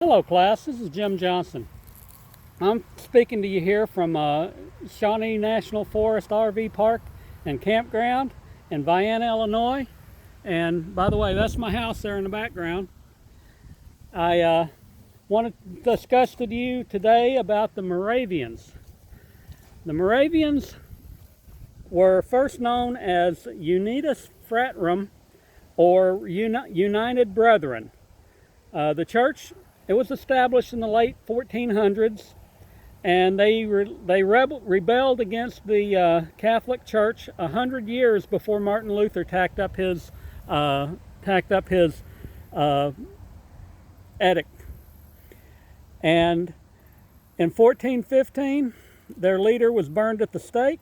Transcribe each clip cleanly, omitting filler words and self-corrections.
Hello class, this is Jim Johnson. I'm speaking to you here from Shawnee National Forest RV Park and Campground in Vienna, Illinois. And by the way, that's my house there in the background. I want to discuss with you today about the Moravians. The Moravians were first known as Unitas Fraterum or United Brethren. The church, it was established in the late 1400s, and they rebelled against the Catholic Church 100 years before Martin Luther tacked up his edict. And in 1415, their leader was burned at the stake,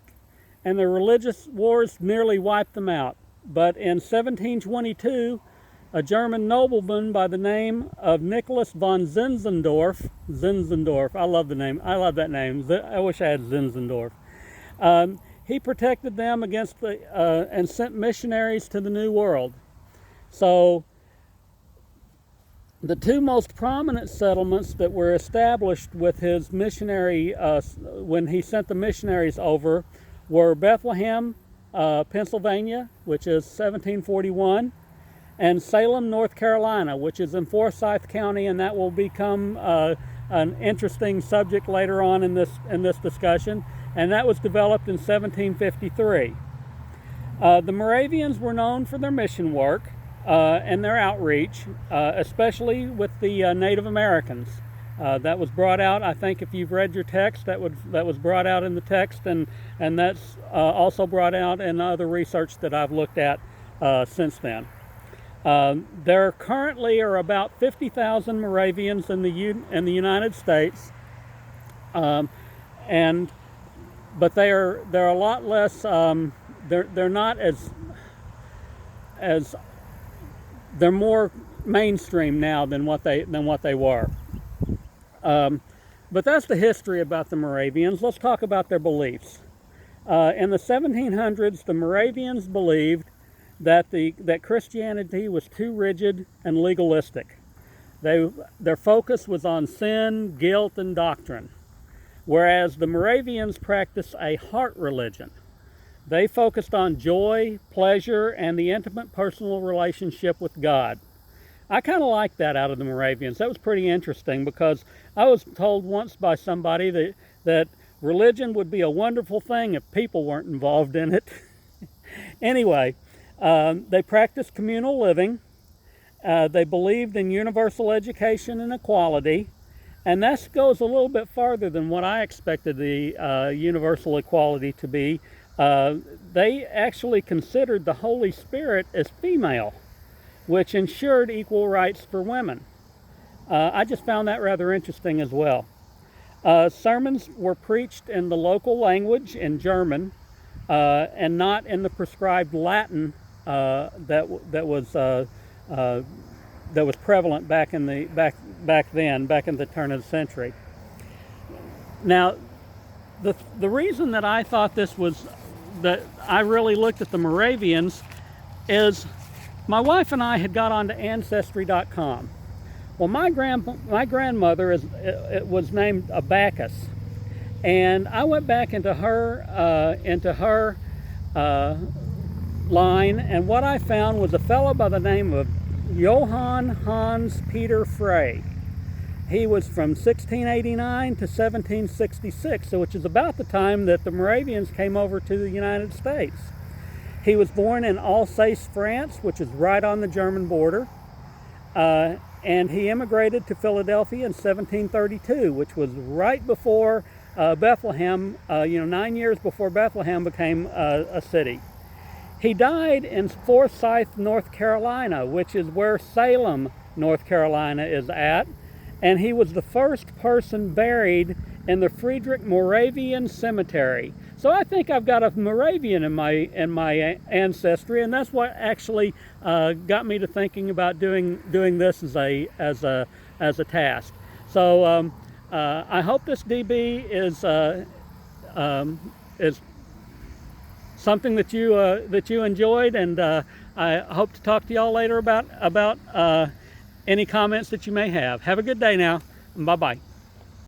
and the religious wars nearly wiped them out. But in 1722, a German nobleman by the name of Nicholas von Zinzendorf, I love the name, I love that name, I wish I had Zinzendorf. He protected them against and sent missionaries to the New World. So the two most prominent settlements that were established with his missionary, when he sent the missionaries over, were Bethlehem, Pennsylvania, which is 1741, and Salem, North Carolina, which is in Forsyth County, and that will become an interesting subject later on in this discussion. And that was developed in 1753. The Moravians were known for their mission work and their outreach, especially with the Native Americans. That was brought out, I think, if you've read your text, that was brought out in the text, and that's also brought out in other research that I've looked at since then. There currently are about 50,000 Moravians in the United States, but they're a lot less. They're not as they're more mainstream now than what they were. But that's the history about the Moravians. Let's talk about their beliefs. In the 1700s, the Moravians believed that Christianity was too rigid and legalistic. Their focus was on sin, guilt, and doctrine, whereas the Moravians practiced a heart religion. They focused on joy, pleasure, and the intimate personal relationship with God. I kind of like that out of the Moravians. That was pretty interesting, because I was told once by somebody that religion would be a wonderful thing if people weren't involved in it. Anyway, they practiced communal living. They believed in universal education and equality, and that goes a little bit farther than what I expected the universal equality to be. They actually considered the Holy Spirit as female, which ensured equal rights for women. I just found that rather interesting as well. Sermons were preached in the local language, in German, and not in the prescribed Latin that was prevalent back in the turn of the century. Now, the reason that I thought that I really looked at the Moravians is my wife and I had got onto Ancestry.com. Well, my grandmother was named Abacus, and I went back into her line, and what I found was a fellow by the name of Johann Hans Peter Frey. He was from 1689 to 1766, which is about the time that the Moravians came over to the United States. He was born in Alsace, France, which is right on the German border, and he immigrated to Philadelphia in 1732, which was right before Bethlehem, 9 years before Bethlehem became a city. He died in Forsyth, North Carolina, which is where Salem, North Carolina is at, and he was the first person buried in the Friedrich Moravian Cemetery. So I think I've got a Moravian in my ancestry, and that's what actually got me to thinking about doing this as a task. So I hope this DB is something that you enjoyed, and I hope to talk to y'all later about any comments that you may have. Have a good day now. Bye-bye.